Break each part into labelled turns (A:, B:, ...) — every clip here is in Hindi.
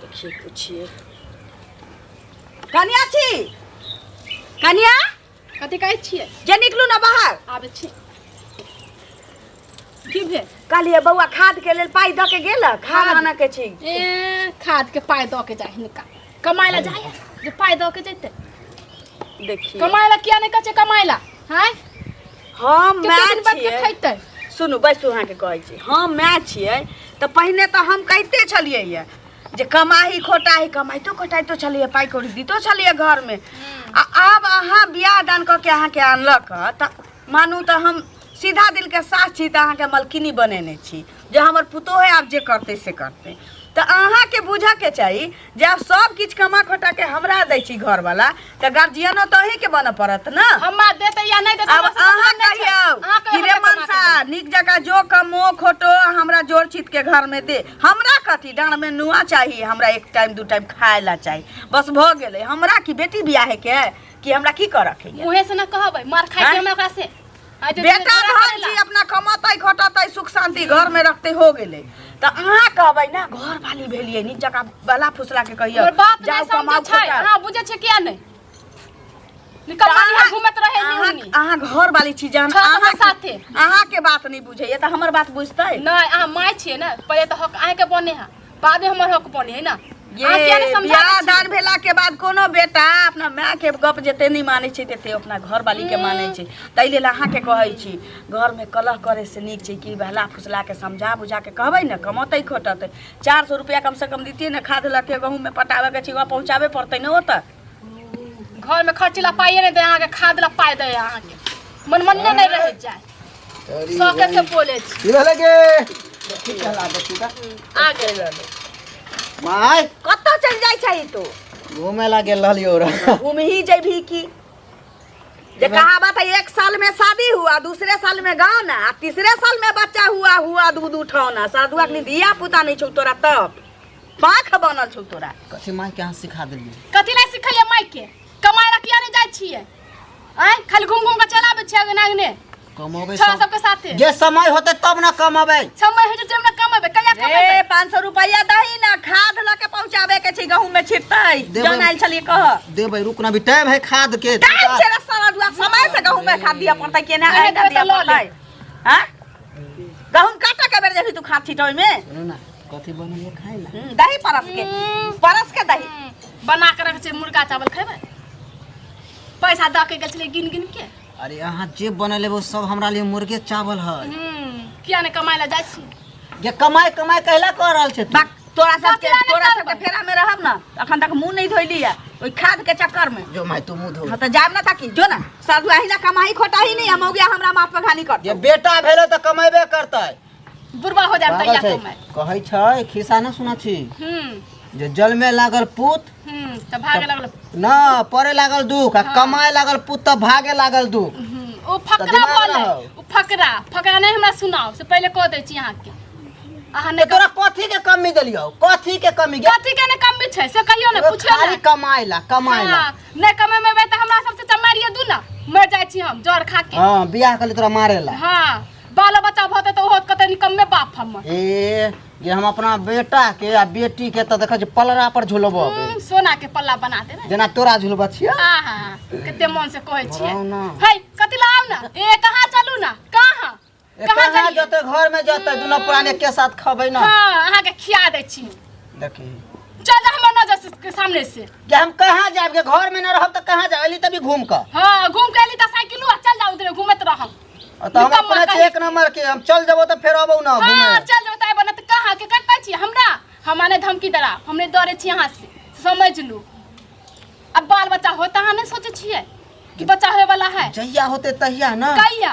A: देखिए पूछिए कन्या छी कन्या
B: कथी कहै छियै
A: जे निकलू ना बाहर
B: आबै छी की भेल
A: कहलिए बउआ खाद के लेल पाई द के गेल खाद आना के छी
B: ए खाद के पाई द के जाय हिनका कमाई ला जाय जे पाई द के जैते
A: देखिए
B: कमाई ला किया नहीं कचे कमाई ला हैं
A: हम
B: कितना
A: मैं
B: दिन बाद के
A: छियै
B: खैते
A: सुनू बैसू अहाँ के कहै छी हम मैं छियै तो पहले तो हम कहते छलिए ये जे कमाही खोटाही कमाइतो खोटाइतो छलिए पाई कौड़ी दीतो छलिए घर में अब अहाँ बियाह दान क के अहाँ के आनलक त मानू तो हम सीधा दिल के साथ छी तो अहाँ के मलकिनी बनेने छी जे हमर पुतोह है आप जे करते से करते तो अहाँ के बुझे के चाहिए जे आप सब किछ कमा खोटा के हमरा दै छी घर वाला तो गार्जियनो तो ही के बन पड़त ना
B: हम देते या नहीं देते
A: अब अहाँ कहियो कि रे मनसा निक जगह जो कमो खोटो हमरा जोड़ चित के घर में दे हमरा कथी डांड में नुआ चाहिए हमरा एक टाइम दू टाइम खाए ला चाहिए बस भ गेले हमरा की बेटी बियाह के कि हमरा की कर रखे
B: मुहे से न कहबै मार खाइ के हमरा ओकरा से
A: बेटा धन छी अपना कमातै खोटतै सुख शांति घर में रखते हो गेले त अहाँ कहबै ना घर वाली भेलिए निक जगह बला फुसला के कहियो
B: जाओ कमाओ छै हां बुझे छै किया नहीं निकलवानी है घुमत रहे नहीं
A: अहाँ घर वाली छी जान
B: अहाँ साथे
A: अहाँ के बात नहीं बुझे त हमर बात बुझतै
B: नहीं अहाँ माय छिए ना पहले तो हक आए के बने है बाद में हमर हक बने है ना
A: ये बियाह दान भेला के बाद कोनो बेटा अपना माय के गप जते नहीं माने छै तते अपना घर वाली के माने छै तै लेल अहाँ के कहै छी घर में कलह करे से नीक छै कि बहला फुसला के समझा बुझा के कहबै न कमतै खोटतै 400 रुपया कम से कम दीतिए न खाद लके गहूं में पटावे के छिवा पहुंचावे पड़तै न ओत
B: घर में खर्चला पाइए नहीं दे अहाँ के खाद ला पाई दे अहाँ के मन नहीं रह जाए सके से बोले छी
C: की लगे ठीक चला बच्चा
B: आ गेल
C: माय
A: कत्ता चल जाय छै तू
C: घूमे ला गेल रहलियो रे
A: घूम ही जइभी की जे कहावत है 1 साल में शादी हुआ दूसरे साल में गाना तीसरे साल में बच्चा हुआ दूध उठाना साधुआ के दिया पुता नहीं छौ तोरा तब पाख बनल छौ तोरा
C: कथी माय के हाथ सिखा देलिए
B: कथी ला सिखलिए माय के कमाई ला किया नहीं जाय छिए आय खाली घूम के चलाबे छिए अगने
C: कमाबे
B: सब के साथे
C: जे समय होते तब ना कमाबे
B: समय है जब ना कमाबे कया कमाबे
A: 500 रुपया दही ना खाद लके पहुंचावे के छै गहूं में छिटतै जन आइल छलिए कह
C: देबै रुक ना भी टाइम है खाद के
A: टाइम छै रे सारा दुआ समय से गहूं में खाद दिया पड़तै के ना है दिया पड़तै हां गहूं काटा के बेर जेबी तू खाद छिटै में
C: सुनो ना कथी बनलिए खाइ ला
A: दही परस के दही
B: बना के रख छै मुर्गा चावल खेबै पैसा द के गेल छलिए गिन के
C: अरे अहाँ जे बनले वो सब हमरा लिए मुर्गे चावल है
B: किया ने कमाई ला जाय छी
C: ये कमाई कहला कर रहल छै
A: तोरा सब के फेरा में रहब ना अखन तक मुंह नहीं धोइली है ओई खाद के चक्कर में
C: जो माय तू मुंह धो
A: त जाब ना ताकि जो ना साधु आही ना कमाई खोटाही नहीं हम हो गया हमरा माथ पे घानी कर
C: ये बेटा भेले त कमाइबे करतै
B: बुरबा हो जात या कमाई
C: कहै छै खिस्सा न सुना छी जे जल में लागल पूत
B: त भागे लागल
C: ना परे लागल दुख आ कमाए लागल पुत त भागे लागल दुख
B: ओ फकरा बोले ओ फकरा नहीं हमरा सुनाओ से पहले कह दे छी अहाँ के अहाँ ने
C: तोरा कथी के कमी देलियो कथी के कमी
B: ने कमी छै से कहियो ने पूछियो
C: खाली कमाए ला
B: नहीं कमे में त हमरा सबसे चमारिए दू ना मर जाय छी हम जर खा के
C: हां बियाह कले तोरा मारे ला
B: हां बाल बच्चा भते त ओहो कते निकम्मे बाप हम
C: ए ये हम अपना बेटा के आ बेटी के त देखै छ पलरा पर झुलबो
B: सोना के पल्ला बना दे
C: जना तोरा झुलबा छियै
B: हां कते मन से कहै छियै हे कथि लाउ ना ए कहां चलू ना कहां
C: कहां जते घर में जते दुनो पुराने के साथ खबै ना
B: हां अहाँ के खिया दे छी
C: देखी
B: चल जा हमर नजर के सामने से
C: कि हम कहां जाब के घर में न रहब त कहां जाब एली तभी घूम क
B: हां घूम के एली त साइकिलवा चल जा उधर घूमत रहम
C: त हम अपने एक नंबर के हम चल जबो त फेर आबो ना घूमे
B: हां चल जबो त बनत कहां के कहै छी हमरा हमने धमकी दरा हमने डरे छी यहां से समझ लू अब बाल बच्चा होता है नहीं सोचे छिए कि बच्चा होए वाला है
C: जहिया होते तहिया ना
B: कहिया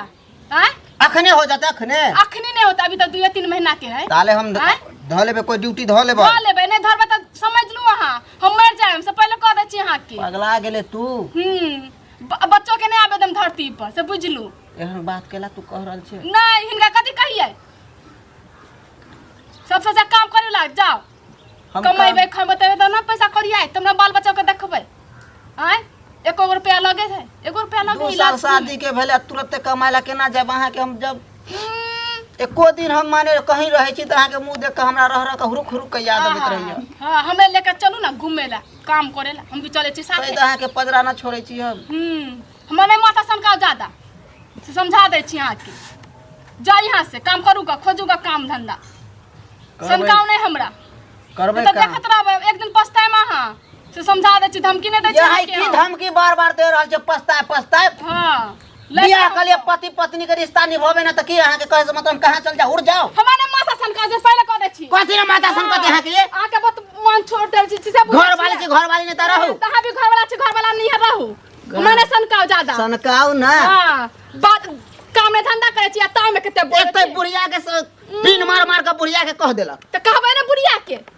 B: हैं
C: अखने हो जाता अखने
B: नहीं होता अभी तो 2-3 महीना के है
C: ताले हम ध लेबे कोई ड्यूटी ध लेबे
B: नहीं धरबे त समझ लू वहां हम मर जाएम से पहले कह दे छी यहां के
C: पगला गेले तू
B: बच्चों के नहीं आवेदन धरती पर से बुझलू
C: एहन बात केला तू कह रहल छै
B: नहीं हिनका कथि कहिए सबसे अच्छा काम करे लाग जाओ कमाइबे खइबे तबे त ना पैसा करिए तमरा बाल बच्चा के देखबै आय 1 रुपया लगे है 1 रुपया लगे
C: 2 साल शादी के भेले तुरंत कमाइला केना जाब अहाँ के हम जब एको दिन हम माने कहीं रहे छी त अहाँ के मुंह देख के हमरा रह रह के हुरुक हुरुक के याद आबत रहिए।
B: हां हमें लेके चलू ना घूमे ला काम करे ला हम भी चले छी साथे।
C: त अहाँ के पजरा ना छोड़े छी हम।
B: हमारे माथा सनका ज्यादा से समझा दे छी यहाँ के जा यहाँ से काम करूँगा खोजूगा काम धंधा सनकाव नहीं हमरा
C: करबे
B: तो
C: का
B: देखत रहब एक दिन पछताए में हां से समझा दे छी धमकी नहीं दे छी
C: यही की धमकी बार-बार दे रहल छै पछताए
B: हां
C: बियाह के लिए पति पत्नी के रिश्ता निभावे ना त की अहाँ के कहे से मतलब कहां चल जा उड़ जाओ।
B: हमारे माथा सनका जे पहले कह दे छी
C: कथि ना माता संकट अहाँ के
B: आ के बात मन छोड़ दे छी से
C: घर वाली ने त रहू
B: तहां भी घर वाला नहीं रहू हमारे सनकाव ज्यादा
C: सनकाव ना।
B: हां बात काम में धंधा करे छी ता में केते बोले
C: एक बुढ़िया के पिन मार मार के बुढ़िया के कह देलक
B: त कहबे ना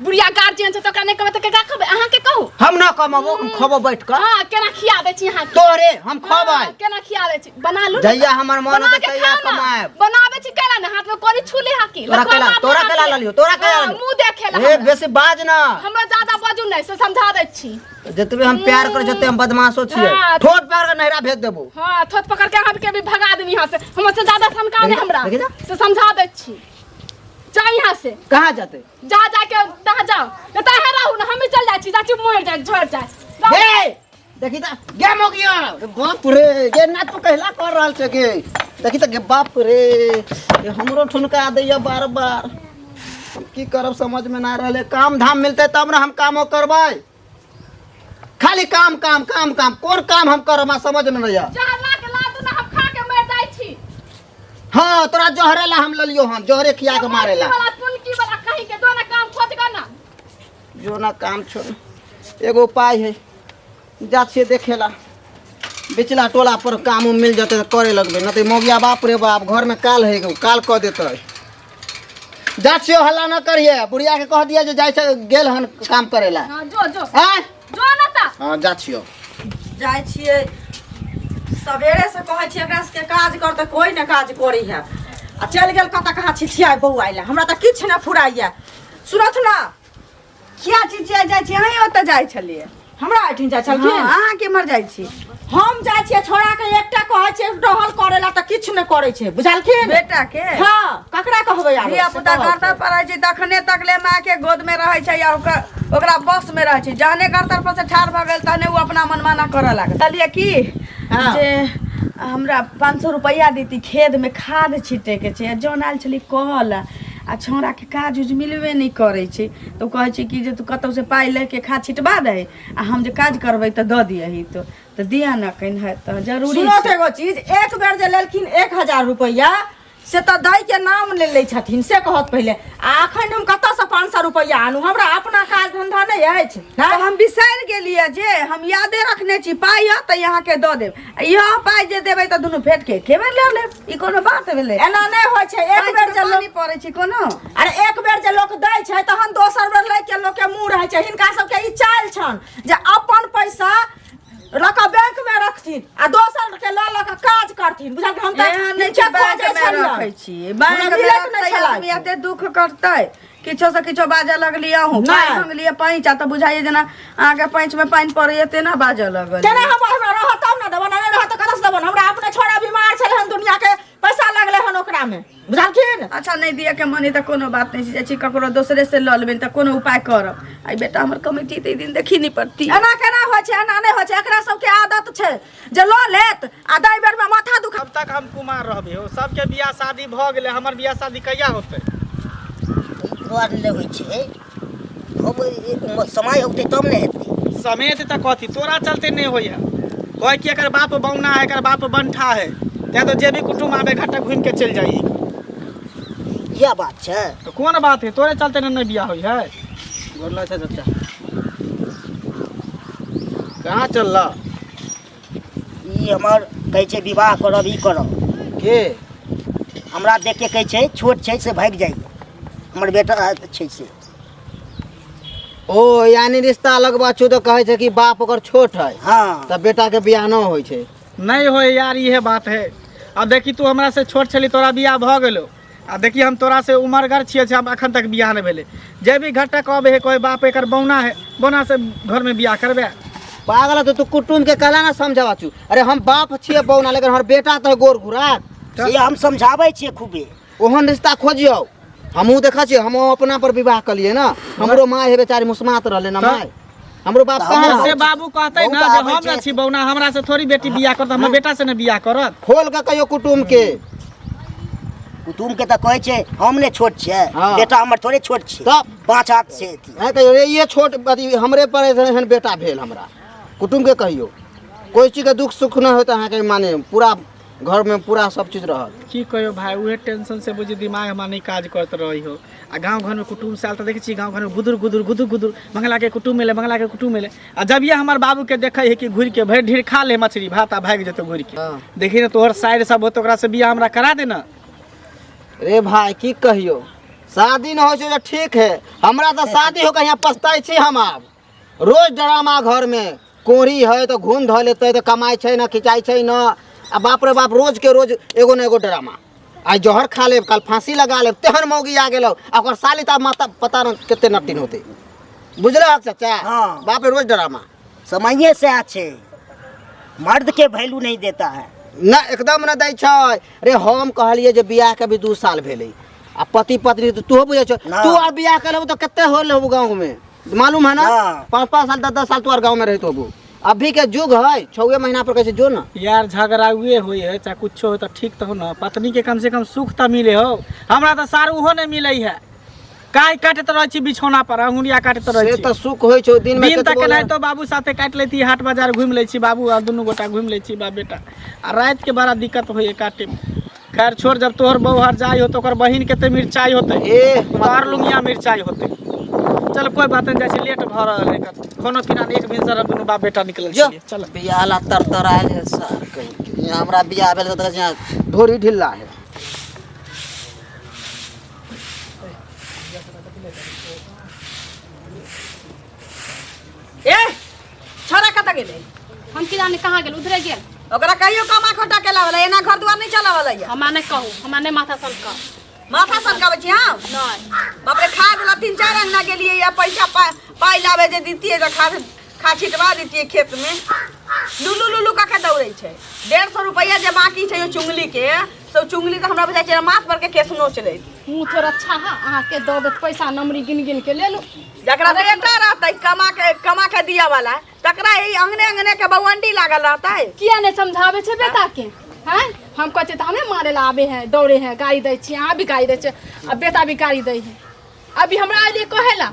B: बुढ़िया गार्जियन से तो का नहीं कहबे त का कहबे अहाँ के कहू
C: हम ना कमाबो हम खबो बैठ के।
B: हां केना खिया दे छी अहाँ
C: तोरे हम खबै
B: केना खिया दे छी बना लू
C: जइया हमर मन होते तइया कमाएब
B: बनावे छी केना ना हाथ में कोरी छुले हाकी
C: तोरा केला ललियो तोरा केला
B: मुंह देखेला
C: ए बेसी बाज ना
B: हमरा ज्यादा बाजू नहीं से समझा दे छी
C: जतबे हम प्यार कर जते हम बदमाशो छियै ठोट प्यार के नहरा भेज देबो।
B: हां ठोट पकड़ के हम के भी भगा देनी यहां से हमसे ज्यादा सनका नहीं हमरा से समझा दे छी जा यहाँ से
C: कहाँ जाते
B: जा के तहाँ जाओ न त है रहू न हम भी चल जाई छी चाची मोर जाए झड़ जाए
C: हे देखी त गेम हो गया बाप रे ये ना तू कहला कर रहल छै के देखी त बाप रे ये हमरो ठुनका दैया बार-बार की करब समझ में ना रहले। काम धाम मिलते तब ना हम कामो करबै खाली काम काम काम काम कोन काम हम करब समझ में नहीं आ।
B: जा ला के ला दू न हम खा के मर जाई छी।
C: हां तोरा जहरे ला हम ललियो हम जहरे खिया के मारे ला
B: वाला की वाला कहीं के दो ना काम खोज का ना
C: जो ना काम छोड़ एगो उपाय है जा छिए देखेला बिचला टोला पर काम मिल जते करे लगबे न त मोगिया बाप रे बाप घर में काल है काल क देते जा छिए हल्ला न करिए बुढ़िया के कह दिया जे जाय छै गेल हन काम करेला।
B: हां जो
C: हैं
B: जो ना ता
C: हां जा छिए
A: जाइ छिए सवेरे से कहै छिए एकरा से काज कर त कोई न काज करी है आ चल गेल कत कहाँ छिछिया बौआइला हमरा त किछ न फुराइया सुनत ना किया छिछिया जाइ छी अहीं ओत जाइ छलिए हमरा आठिन जा चल अहाँ के मर जाइ छी हम जाइ छिए छोड़ा के एकटा कहै छै डहल करेला त किछ न करै छै बुझलखिन बेटा के हां ककरा कहबै आब धिया पुता करता पड़ै छै तखने तकले मां के गोद में रहै छै या ओकरा बस में रहै छै जहने करतर पर से ठाड़ भ गेल तहने उ अपना मनमाना करऽ लागल कहलिए की जे हमरा 500 रुपया देती खेत में खाद छीटे के छै जौन आयल छली कहल आ छौड़ा के काज उज मिलबे नहीं करे छै तो कहै छै कि जे तू कतौ से पाई लेके खाद छिटवा दे आ हम जे काज करबै त द दियही तो दिया न कहीं है तो जरूरी सुनो तो एगो चीज एक बेर जे लेलखिन 1000 रुपया से तो दाई के नाम ले ले छथिन से कहत पहले आ अखन हम कत से 500 रुपया आनू हमरा अपना काज धंधा नहीं अछि ना हम बिसैर गेलिए जे हम यादे रखने छी पाई त यहाँ के द देब यह पाई जे देबै त दुनु फेट के केबे ले ले ई कोनो बात भेलै एना नहीं होय छै एक बेर जे पानी पड़ै छै कोनो अरे एक बेर जे लोक दै छै तहन दोसर बेर लै के लोक के मुंह रहै छै हिनका सब के ई चाल छन जे अपन पैसा रका बैंक में रखथिन आ दोसर के ल ल के काज करथिन बुझल हम त नीचे बैंक में रखै छी बैंक में आदमी एते दुख करतै किछो से किछो बाजे लगलिए हूं पाई मांगलिए पैंच त बुझाइए जना आगे पैंच में पानी पड़े एते ना बाजे लगल केना हम हमरा रहत तब ना देबन नहीं रहत कतस देबन हमरा अपने छोरा बीमार छले हन दुनिया के पैसा लगले हन ओकरा में बुझलखिन। अच्छा नहीं दिए के मनी त कोनो बात नहीं छै ककरो दोसरे से ल लेबे त कोनो उपाय करब आई बेटा हमर कमिटी ते दिन देखी नहीं पड़ती एना केना होय छै एना नहीं होय छै एकरा सब के आदत छै जे ल लेत आ दाई बेर में माथा दुखा
D: अब तक हम कुमार रहबे हो सबके बियाह शादी भ गेले हमर बियाह शादी कहिया होतै
E: द्वार ले होय छै हम समय होते तब ने हेतै
D: समेत त कथी तोरा चलते नहीं होय है कह कि एकर बाप बौना है एकर बाप बनठा है त्या तो जे भी कुटुम आबे घाटा घूम के चल जाई
E: यह बात छै
D: तो कौन बात है तोरे चलते नहीं बियाह होय है
C: गोरला छै चाचा कहाँ चलला
E: ई हमर कहै छै विवाह करब ई करब
C: के
E: हमरा देख के कहै छै छोट छै से भाग जाई हमर बेटा छै से
C: ओ यानी रिश्ता लगबा छु तो कहै छै कि बाप ओकर छोट है
E: हां
C: तब बेटा के बियाह न होय छै
D: नहीं होय यार ये बात है अब देखी तू हमरा से छोट छली तोरा बियाह भ गेलो आ देखी हम तोरा से उमरगर छिए हम अखन तक बियाह नहीं भेले जे भी घाटा कहबे है कोई बाप एकर बौना है बौना से घर में बियाह करबे
C: पागल तो तू कुटुम के कहला ना समझावा छु अरे हम बाप छिए बौना लेकिन हमर बेटा तो गोर घुरा
E: से हम समझाबै छियै खूबे
C: ओहन रिश्ता खोजियो। हमहू देखा छी, हम अपना पर विवाह कलिए ना। हमरो माँ है बेचारी मुस्मात रहले ना माँ। हमरो बाप कहाँ
D: से बाबू कहते ना जे हम ना छी बौना, हमरा से थोड़ी बेटी बियाह करत, हमर बेटा से ना बियाह करत।
C: खोल के कहियो कुटुम के।
E: कुटुम के तो कहे छे हमने छोट छे,
C: हाँ।
E: बेटा हमर थोड़े छोट छे,
C: तब
E: 5 हाथ से थी।
C: है कहियो ये छोट अथी हमरे पर एहन बेटा भेल हमरा। कुटुम के कहियो कोई चीज के दुख सुख ना होता है के माने पूरा घर में पूरा सब चीज रहल।
D: की कहियो भाई, उहे टेंशन से बुझी दिमाग हमार नहीं काज करत रही हो। आ गांव घर में कुटुम से आल तो देखी गांव घर में गुदुर गुदुर गुदुर गुदुर मंगला के कुटुम मिले, मंगला के कुटुम मिले। आ जब ये हमार बाबू के देखे है कि घुर के भर ढेर खा ले मछली भात आ भाग जतो घुर के।
C: हाँ।
D: देखी ना तोहर साइड सब हो तो ओकरा से बियाह हमरा करा देना।
C: रे भाई की कहियो, शादी न हो जो ठीक है, हमरा तो शादी हो के यहाँ पछताई छी हम। आब रोज ड्रामा घर में, कोढ़ी है तो घूम ध लेते तो कमाई छै न, खिंचाई छै न। आ बाप रे बाप रोज के रोज एगो न एगो ड्रामा। आज जहर खा ले, कल फांसी लगा ले, तेहन मौगी आ गेलो। ओकर साली त माता पता न कितने नटिन होते, बुझल चाचा।
E: हाँ।
C: बाप रे रोज ड्रामा।
E: समझिए से अच्छे मर्द के वैल्यू नहीं देता है।
C: न एकदम न दै छै। रे हम कहलिए जे बियाह के भी 2 साल भेलै, आ पति पत्नी तो तू बुझे छ।
E: ना।
C: तू और बियाह कर तो कितने होल हो गाँव में, मालूम है ना।
E: हाँ।
C: 5-5 साल 10-10 साल तू और गाँव में रही तो अभी के युग है 6 महीना पर कैसे जो ना।
D: यार झगड़ा हुए हुई है चाहे कुछ हो तो ठीक तो हो ना, पत्नी के कम से कम सुख तो मिले हो। हमरा तो सारू हो नहीं मिले है, काय काटत रह छी बिछौना पर, अंगुरिया काटत रह
C: से
D: छी।
C: तो सुख होय छौ दिन में
D: दिन तक
C: केतबो
D: नहीं तो बाबू साथे काट लेती, हाट बाजार घूम ले छी बाबू और दुनू गोटा घूम ले छी बाप बेटा। आ रात के बड़ा दिक्कत होई है काटे में। खैर छोड़, जब तोहर बहू जाई हो तो ओकर बहिन के ते मिर्चाई होते, तोहर लुंगिया मिर्चाई होते। चल कोई बात नहीं, जैसे लेट भ रहल है खाना पीना एक भिनसर दुनू बाप बेटा निकल
C: जो
D: चलिए। चल
C: बियाह ला तरतरायल है सर कहीं के। यहाँ हमरा बियाह भेल तो यहाँ ढोरी ढिल्ला है।
A: ए छोरा कत गेले?
B: हम की जाने कहाँ गेल, उधरे गेल।
A: ओकरा कहियो कमा खोटा केला वाला, एना घर दुआर नहीं चला वाला है।
B: हमारे कहू, हमारे माथा सनका
A: माथा सनकावे छी हम।
B: नहीं।
A: बाप रे खाद ला 3-4 अंगना गेलिए या पैसा पाई लावे जे दीतिए तो खा छिटवा दीतिए खेत में। लुलू लुलू का दौड़े छै। 150 रुपया जे बाकी छै ओ चुंगली के, सब चुंगली तो हमरा बुझाई छै माथ पर के केस नो चले।
B: मुँह थोड़ा अच्छा है, अहाँ के दो पैसा नमरी गिन गिन के ले लो।
A: जकरा बेटा रहतै कमा के दिया वाला, तकरा ई अंगने अंगने के बवंडी लागल रहतै।
B: किया नहीं समझावे छे बेटा के? हैं हम कहते तो हमें मारे ला आवे हैं, दौड़े हैं, गाड़ी दै छी, अहाँ भी गाड़ी दै छे, अब बेटा भी गाड़ी दै है। अभी हमरा लिए कहेला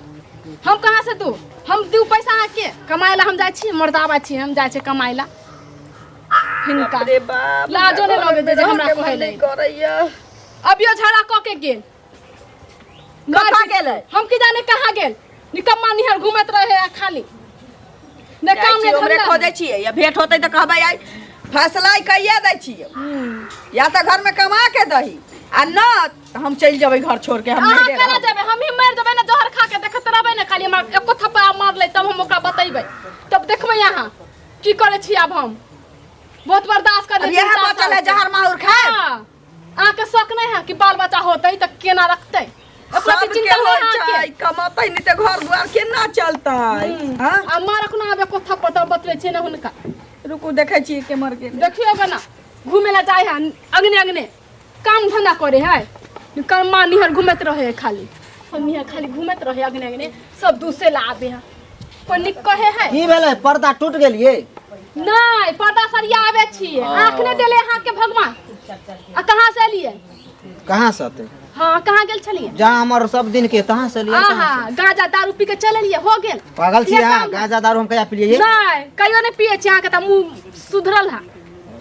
B: हम कहाँ से दू? हम दू पैसा अहाँ के कमाए ला हम जाय छी, मर्दावा छी हम जाय छे कमाए ला। हिनका
A: अरे बाप
B: लाजो नहीं लगे जे हमरा कहेले
A: करैया।
B: अभियो झगड़ा क के गेल।
A: कहाँ गेलै?
B: हम की जाने कहाँ गेल, निकम्मा निहर घूमत रहे है खाली ने काम ने
A: हमरे
B: धंधा।
A: खोजै छियै या भेंट होतै त कहबै आई फैसला कइए दै छियै। या त घर में कमा के दही आ न हम चल जेबै घर छोड़ के। हम
B: अहाँ
A: नहीं
B: केना जेबै? हम ही मर जेबै ना, जहर खा के देखत रहबै ना, खाली हमरा एको थप्पा मार ले तब हम ओकरा बतैबै, तब देखबै अहाँ की करे छी। अब हम बहुत बर्दाश्त कर
A: अब यह बचल है जहर माहुर खाए।
B: अहाँ के शौक नहीं है कि बाल बच्चा होतै त केना रखतै? ओकरा के चिंता
A: सबके
B: नहीं
A: होइ
B: है
A: छै, कमतै नहीं त घर दुआर केना चलतै। हां
B: आ मारक ना आबे को थप्पा तब बतबै छै ना हुनका।
A: रुकू देखै छी के मर गेल।
B: देखियो बना घूमे ला जाए है अगने अगने, काम धंधा करे है, कमा निहर घूमत रहे है खाली। हम यहाँ खाली घूमत रहे अगने अगने, सब दूसरे ला आबे है। कोई निक कहे है
C: की भेलै? पर्दा टूट गेलिए?
B: नहीं, पर्दा सरिया आवे छिए। आँख ने देले यहाँ के भगवान। आ कहाँ से लिए?
C: कहाँ से आते?
B: हाँ कहाँ गेल छलिए?
C: जहाँ हमार सब दिन के तहाँ से लिए।
B: आहा गांजा दारू पी के चले लिए, हो गेल।
C: पागल छी
B: ये
C: यहाँ?
B: काम-
C: गांजा दारू हम कया पिलिए?
B: नहीं कहियो नहीं पिए छी, अहाँ के त मुंह सुधरल है।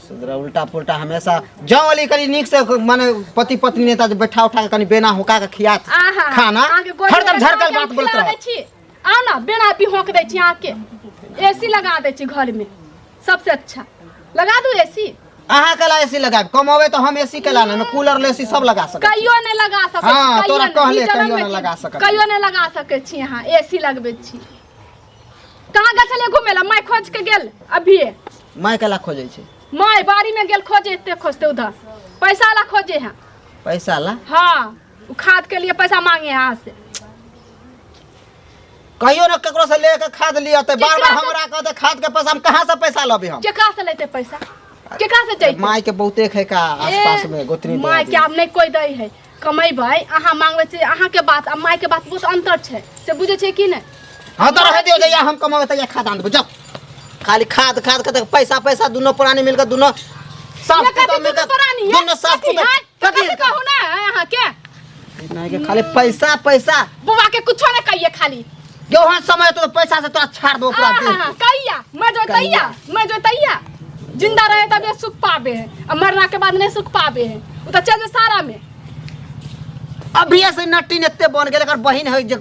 C: सुधरा उल्टा पुल्टा हमेशा जाओ वाली कनी नीक से माने पति पत्नी नेता जे बैठा उठा के कनी बेना हुका के खियात
B: आहा
C: खाना
B: अहाँ के गोदी
C: हरदम
B: में
C: झरकल
B: खिला
C: बात बोलत
B: दै
C: रह।
B: छी। आओ ना बेना भी होक दै छी अहाँ के। एसी लगा दै छी घर में, सबसे अच्छा लगा दू एसी।
C: अहाँ कला एसी लगाब, कमावे तो हम एसी कला ना कूलर लेसी सब लगा सकब।
B: कहियो नहीं लगा सके।
C: हाँ,
B: कहियो
C: तोरा
B: नहीं,
C: कहले
B: ई जन्म
C: कहियो
B: में
C: नहीं लगा सकत।
B: कहियो नहीं लगा सके छी अहाँ, एसी लगबे छी। कहाँ गेल छलिए घूमे ला? मैं खोज के गेल अभी।
C: मैं कला खोजे छै?
B: मैं बाड़ी में गेल खोजे, इतने खोजते उधर पैसा ला खोजे हैं।
C: पैसा ला?
B: हाँ वो खाद के लिए पैसा मांगे हैं यहाँ से।
C: कहियो ना केकरो से लेके खाद लिया ते बार बार
B: केकरा से-
C: हमरा कहते खाद के पैसा हम कहाँ से पैसा लबे हम?
B: केकरा से लेते पैसा? केकरा से जैते?
C: माई के बहुते है का आसपास में गोतनी
B: माँ के अब नहीं कोई दई है, कमेबै अहाँ मांगबै से अहाँ के बात आ माय के बात बहुत अंतर छै से बुझे छै कि नहीं।
C: हाँ तो रह दियो जइया हम कमावे त खाद आन देबो जाओ। खाली खाद खाद के पैसा पैसा दोनों प्राणी मिलकर दोनों साफ सुथरा मिलकर दोनों साफ सुथरा
B: कथी कहू ना अहाँ के
C: नहीं के खाली पैसा पैसा
B: बुआ के कुछो नहीं कहिए खाली
C: जो हां समय तो पैसा से तोरा छाड़ दो पूरा दे
B: कहिया मैं जो तैया जिंदा रहे तब ये सुख पावे है और मरना के बाद नहीं सुख पावे है वो तो चल सारा में
C: अभी ऐसे नटीन एते बन गेल एकर बहिन है जे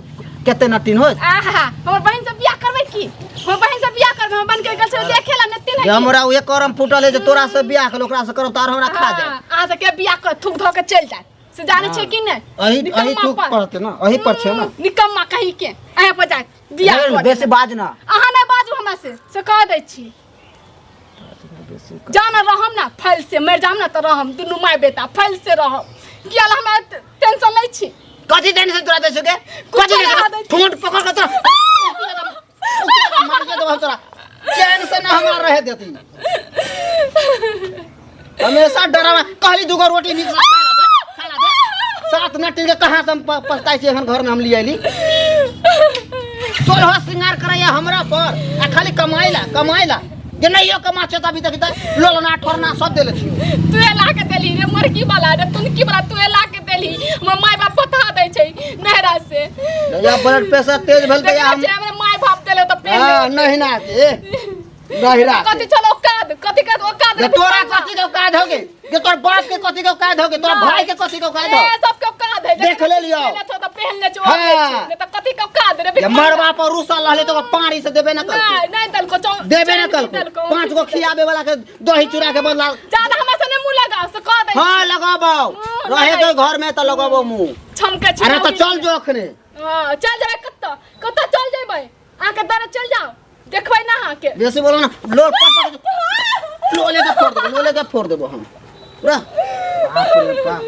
C: केते नटीन हो
B: आहा हमर बहन से बियाह करबै की हमर बहन से बियाह करबै हम बन के गल से देखेला नतीन है
C: हमरा उहे करम फुटल है जे तोरा से बियाह कर ओकरा से करब तार हमरा खा जाए
B: आ से के बियाह कर थूक धो के चल जाए से जाने छै कि नहीं
C: अही तू पड़ते ना अही पर छै ना
B: निकम्मा कहि के आया पर जाए बियाह कर
C: बेसी बाज ना
B: अहाँ नहीं बाजू हमरा से कह दै छी जाना रहम ना फल से मर जाम ना तो रहम दुनू माय बेटा फल से रहम किया हमरा टेंशन नहीं छी
C: कथी टेंशन तोरा दे सके कथी ठूंठ पकड़ के तो मार के दो तोरा चैन से ना हमरा रह देती हमेशा डरावा कहली दुगो रोटी नीक से खा ला दे सात मिनट के कहां से हम पछताई छी एखन घर में हम ले आइली तोर हो श्रृंगार करैया हमरा पर आ खाली कमाइला जे नहीं यो कमा छै तभी तक लोलना ठोरना सब देले छी
B: तू ला के देली रे मरकी वाला रे तुनकी वाला तू ला के देली हमर माय बाप बता दै छै नहरा से
C: या ब्लड प्रेशर तेज भेल त हम
B: हमर माय बाप देले त पेन
C: हां नहीं ना नहिरा
B: कथी चलो औकात कथी का औकात रे
C: तोरा कथी के औकात होगे जे तोर बाप के कथी के औकात होगे तोर भाई के कथी के औकात हो
B: सब के औकात है
C: देख ले लियो
B: तो पहन ले जो नहीं त कथी का औकात रे
C: ये मरवा पर रूसल रहले तो पानी से देबे ना कर
B: नहीं दल को
C: देबे ना कर पांच गो खियाबे वाला के दही चूरा के बदला
B: ज्यादा हमरा से ने मुंह लगाओ से कह दे
C: हां लगाबो रहे तो घर में तो लगाबो मुंह
B: छमके
C: अरे तो चल जो अखने
B: हां चल जाए कत्ता चल जेबै आके दर चल जाओ देखबै ना आके
C: जैसे बोलो ना लोल पट लोले के फोड़ देबो हम पूरा बाप रे बाप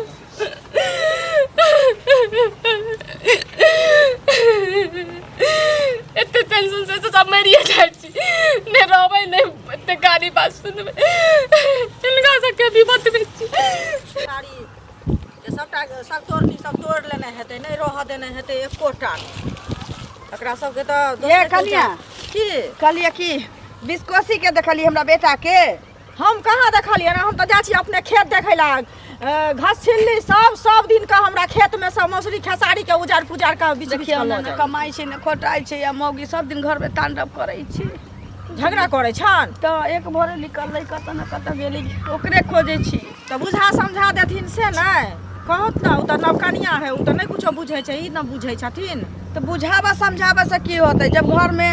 B: एते टेंशन से सब मरिए जाइ छी ने रहबै ने एते गाली बात सुनबै इनका सबके भी मत बेची
A: साड़ी जे सबटा सब तोड़ लेने हेतै नहीं रह देने हेतै एकोटा एकरा सबके तो ये कलिया की कलिया की बिस्कोसी के देखली हमरा बेटा के हम कहाँ देखलिए ना हम तो जा छी अपने खेत देखै ला घास छिल्ली सब दिन का हमरा खेत में सब मौसरी खेसारी के उजाड़ पुजार का बीच में कमाई छै ने खोटाई छै या मौगी सब दिन घर में तांडव करै छी झगड़ा करै छन तो एक भोरे निकललै कत न कत गेली ओकरे खोजै छी तो बुझा समझा देथिन से नहीं कहत ना उ तो नवकनिया है उ तो नहीं कुछो बुझै छै ई न बुझै छथिन तो बुझावा समझावा से की होतै जब घर में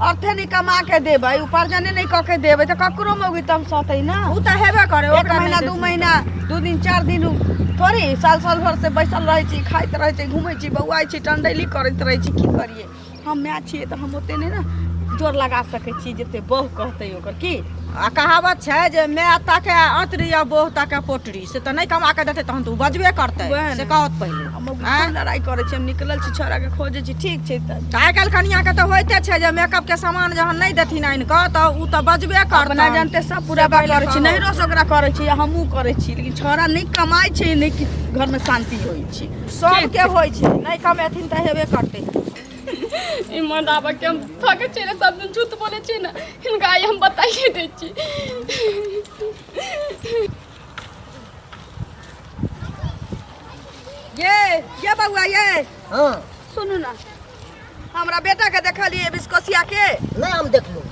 A: अर्थे नहीं कमा के देबै उपार्जने नहीं क के देबै तो ककरो मौगी तम सतै ना उ तो हेबे करे एक महीना 2 महीना 2 दिन 4 दिन थोड़ी साल भर से बैसल रहै छी खाइत रहै छी घुमै छी बौआइ छी टंडैली करैत रहै छी की करिए हम मैच छियै तो हम ओते नहीं ना जोर लगा सकै छी जते बहु कहतै ओकर की आ कहावत छै जे मैं ताके अंतरी या बहु ताके पोटरी से तो नहीं कमा के देते तहन तो बजबे करतै से कहत पहिले हम लड़ाई करे छी हम निकलल छी छोरा के खोजे छी ठीक छै त आइ काल कनिया के तो होइते छै जे मेकअप के सामान जहन नहीं देथिन आइन क त उ त बजबे करतै अपना जानते सब पूरा बात करे छी नहीं रोस ओकरा करे छी हमहू करे छी लेकिन छोरा नहीं कमाई छै नहीं घर में शांति होई छी सब के होई छै नहीं कमेथिन त हेबे करतै
B: ईमान आबा के हम थके चले सब दिन झूठ बोले छी ना इनका आई हम बताइए दे छी
A: ये बउआ ये
C: हां
A: सुनू ना हमरा बेटा के देखलिए बिस्कोसिया के
C: नहीं हम देख लो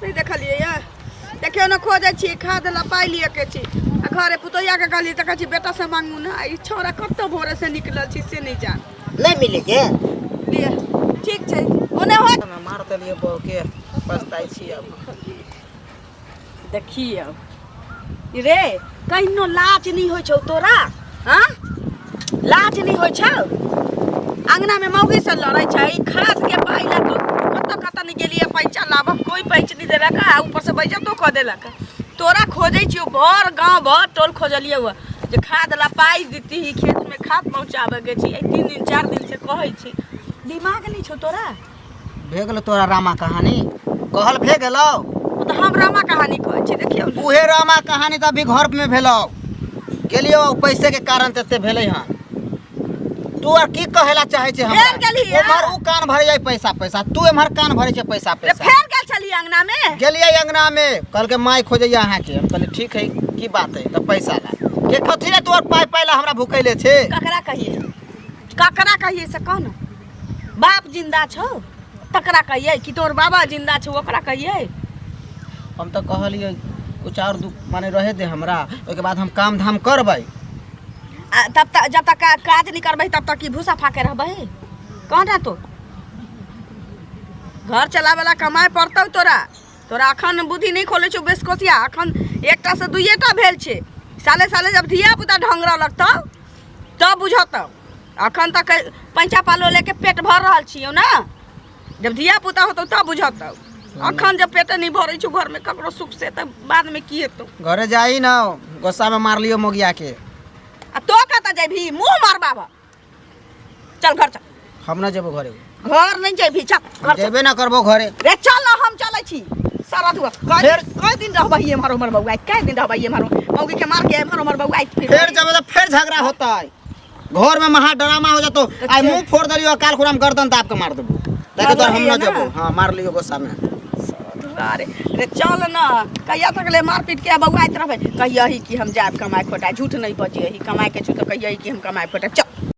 A: नहीं देखलिए ये देखियो ना खोजे छी खाद ला पाई लिए के छी आ घरे पुतोया के कहली त कहै छी बेटा से मांगू ना ई छोरा कत भोरे से निकलल छी से नहीं जान
C: नहीं मिले के
A: लिए ठीक छै ओने हो
D: ना मारते लिए बहु के पछताई छी अब
A: देखिए रे कहिनो लाज नहीं होइ छौ तोरा हां लाज नहीं होइ छौ अंगना में मौगी से लड़ै छै खाद के पाई ला तो कत नहीं गेलिए पैसा लाभ कोई पैसा नहीं देलक आ ऊपर से पैसा तो क देलक तोरा खोजै छियो भर गांव भर टोल खोजलिए हुआ जे खाद ला पाई देती ही खेत में खाद पहुंचाबे के छी 3 दिन 4 दिन से कहै छी दिमाग नहीं छौ तोरा
C: भे गेलो तोरा रामा कहानी कहल भे गेलो
A: तो हम रामा कहानी कहै छी देखियो
C: उहे रामा कहानी त अभी घर में भेलो गेलियो पैसे के कारण तते भेलै हां तू और की कहेला चाहे छे हमरा
A: फेर गेली है?
C: ओमहर उ कान भरे जाय पैसा पैसा तू एमहर कान भरे छे पैसा
A: रे
C: पैसा
A: फेर गेल छली अंगना में
C: गेलिए अंगना में कल के माई खोजैया अहाँ के हम कहले ठीक है की बात है तो पैसा ला के कथी रे तू और पाई पाइला हमरा भुकैले छे
A: ककरा कहिए से कह न बाप जिंदा छौ तकरा कहिए कि तोर बाबा जिंदा छौ ओकरा कहिए
C: हम तो कहलिए कुछ और माने रहे दे हमरा ओके बाद हम काम धाम करबै
A: तब तक जब तक काज नहीं करबै तब तक की भूसा फाके रहबै कह ना तो घर चलावेला कमाए पड़तौ तोरा तोरा अखन बुद्धि नहीं खोले छौ बेसकोसिया अखन एकटा से दुइएटा भेल छे साले साले जब धिया पुता ढंगरा लगतौ तब बुझतौ अखन तक पैंचा पालो लेके पेट भर रहल छियौ ना जब धिया पुता होतौ तब बुझतौ अखन जब पेट नहीं भरै छौ घर में ककरो सुख से तब बाद में की हेतौ
C: घरे जाई ना गोस्सा में मार लियो मोगिया के
A: आ तो कत जेबही मुंह मार बाबा चल घर चल
C: हम ना जेबो घरे
A: घर नहीं जेबही चल घर चल
C: जेबे ना करबो घरे
A: रे चल ना हम चलै छी सारा दुआ कई दिन रहबै हमर हमर बउआ कई दिन रहबै हमर मौगी के मार के हमर हमर बउआ
C: फिर जब तो फिर झगड़ा होता है घर में महा ड्रामा हो जातो आई मुंह फोड़ दलियो काल खुराम गर्दन दाब के मार देबो ताकि तो हम ना जेबो हां मार लियो गोस्सा में
A: अरे रे चल ना कहिया तक ले मार पीट के बउआइत रहबै कहिया ही कि हम जाब कमाए खोटा झूठ नहीं बजिए ही कमाए के छु तो कहिया ही कि हम कमाए खोटा चल